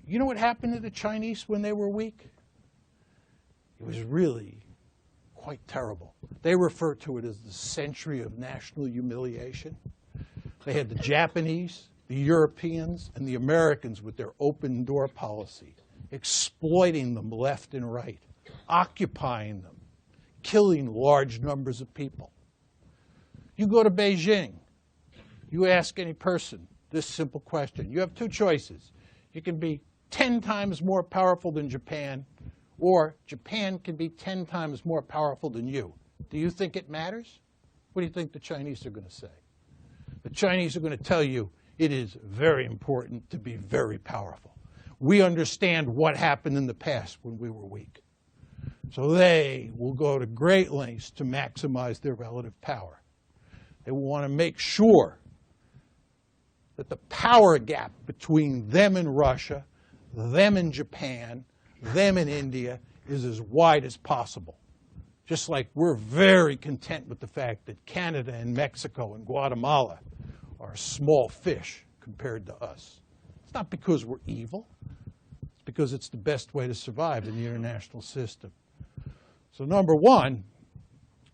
You know what happened to the Chinese when they were weak? It was really quite terrible. They refer to it as the century of national humiliation. They had the Japanese, the Europeans, and the Americans with their open door policy, exploiting them left and right, occupying them, killing large numbers of people. You go to Beijing, you ask any person this simple question. You have two choices. You can be 10 times more powerful than Japan, or Japan can be 10 times more powerful than you. Do you think it matters? What do you think the Chinese are going to say? The Chinese are going to tell you it is very important to be very powerful. We understand what happened in the past when we were weak. So they will go to great lengths to maximize their relative power. They will want to make sure that the power gap between them and Russia, them and Japan, them and India is as wide as possible. Just like we're very content with the fact that Canada and Mexico and Guatemala are small fish compared to us. It's not because we're evil. It's because it's the best way to survive in the international system. So number one,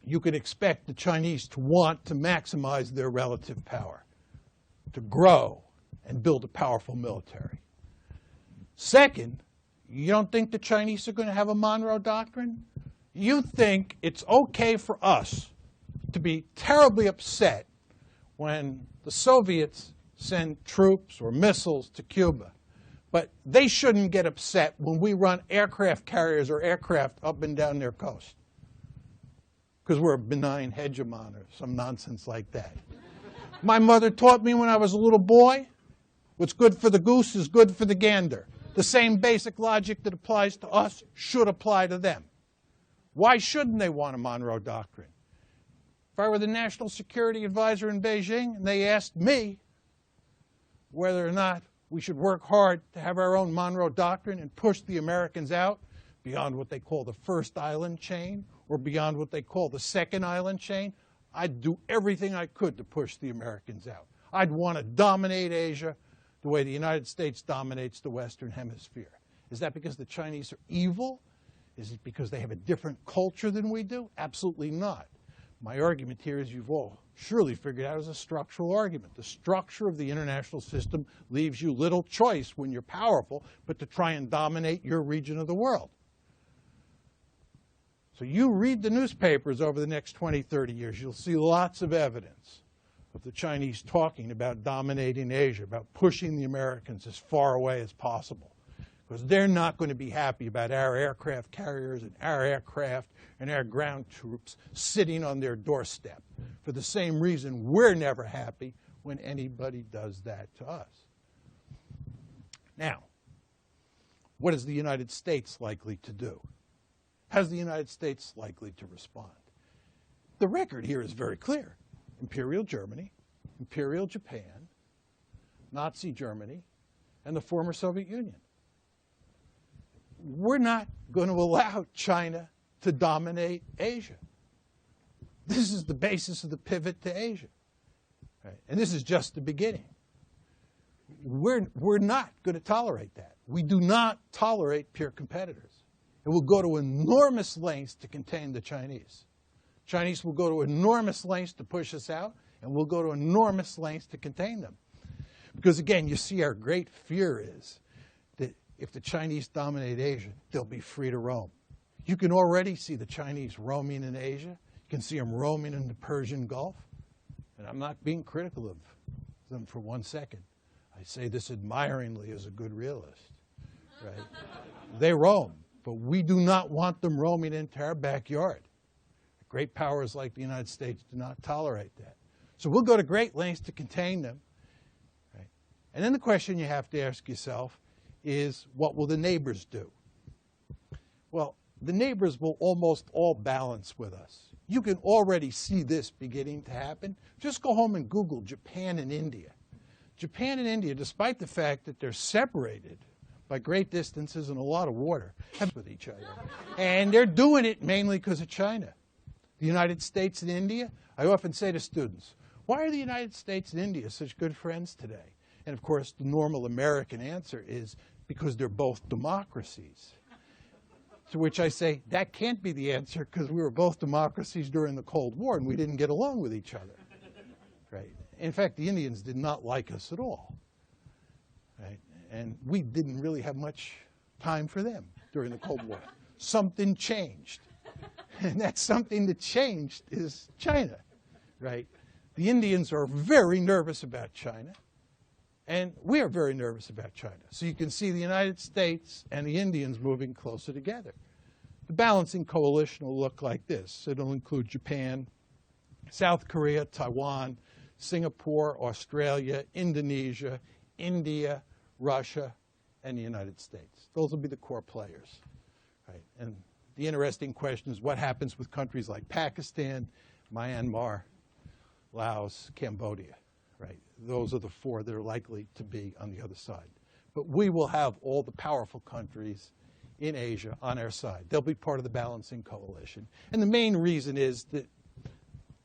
you could expect the Chinese to want to maximize their relative power, to grow and build a powerful military. Second, you don't think the Chinese are going to have a Monroe Doctrine? You think it's okay for us to be terribly upset when the Soviets send troops or missiles to Cuba, but they shouldn't get upset when we run aircraft carriers or aircraft up and down their coast because we're a benign hegemon or some nonsense like that. My mother taught me when I was a little boy, what's good for the goose is good for the gander. The same basic logic that applies to us should apply to them. Why shouldn't they want a Monroe Doctrine? If I were the national security advisor in Beijing and they asked me whether or not we should work hard to have our own Monroe Doctrine and push the Americans out beyond what they call the first island chain or beyond what they call the second island chain, I'd do everything I could to push the Americans out. I'd want to dominate Asia the way the United States dominates the Western Hemisphere. Is that because the Chinese are evil? Is it because they have a different culture than we do? Absolutely not. My argument here, as you've all surely figured out, is a structural argument. The structure of the international system leaves you little choice when you're powerful but to try and dominate your region of the world. So you read the newspapers over the next 20, 30 years, you'll see lots of evidence of the Chinese talking about dominating Asia, about pushing the Americans as far away as possible. Because they're not going to be happy about our aircraft carriers and our aircraft and our ground troops sitting on their doorstep for the same reason we're never happy when anybody does that to us. Now, what is the United States likely to do? How's the United States likely to respond? The record here is very clear. Imperial Germany, Imperial Japan, Nazi Germany, and the former Soviet Union. We're not going to allow China to dominate Asia. This is the basis of the pivot to Asia. Right? And this is just the beginning. We're not going to tolerate that. We do not tolerate peer competitors. And we'll go to enormous lengths to contain the Chinese. Chinese will go to enormous lengths to push us out, and we'll go to enormous lengths to contain them. Because again, you see our great fear is that if the Chinese dominate Asia, they'll be free to roam. You can already see the Chinese roaming in Asia. You can see them roaming in the Persian Gulf. And I'm not being critical of them for 1 second. I say this admiringly as a good realist. Right? They roam, but we do not want them roaming into our backyard. Great powers like the United States do not tolerate that. So we'll go to great lengths to contain them. Right? And then the question you have to ask yourself is, what will the neighbors do? Well, the neighbors will almost all balance with us. You can already see this beginning to happen. Just go home and Google Japan and India. Japan and India, despite the fact that they're separated by great distances and a lot of water, have with each other. And they're doing it mainly because of China. The United States and India, I often say to students, why are the United States and India such good friends today? And of course, the normal American answer is because they're both democracies. To which I say, that can't be the answer because we were both democracies during the Cold War and we didn't get along with each other. Right? In fact, the Indians did not like us at all. Right? And we didn't really have much time for them during the Cold War. Something changed. And that something that changed is China. Right? The Indians are very nervous about China. And we are very nervous about China. So you can see the United States and the Indians moving closer together. The balancing coalition will look like this. It'll include Japan, South Korea, Taiwan, Singapore, Australia, Indonesia, India, Russia, and the United States. Those will be the core players. Right? And the interesting question is what happens with countries like Pakistan, Myanmar, Laos, Cambodia. Right? Those are the four that are likely to be on the other side. But we will have all the powerful countries in Asia on our side. They'll be part of the balancing coalition. And the main reason is that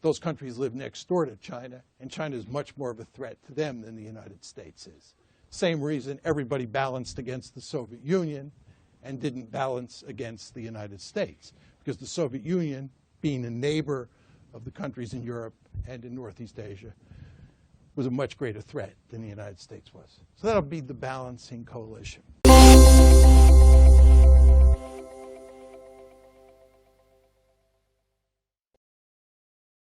those countries live next door to China, and China is much more of a threat to them than the United States is. Same reason everybody balanced against the Soviet Union and didn't balance against the United States, because the Soviet Union, being a neighbor of the countries in Europe and in Northeast Asia, was a much greater threat than the United States was. So that'll be the balancing coalition.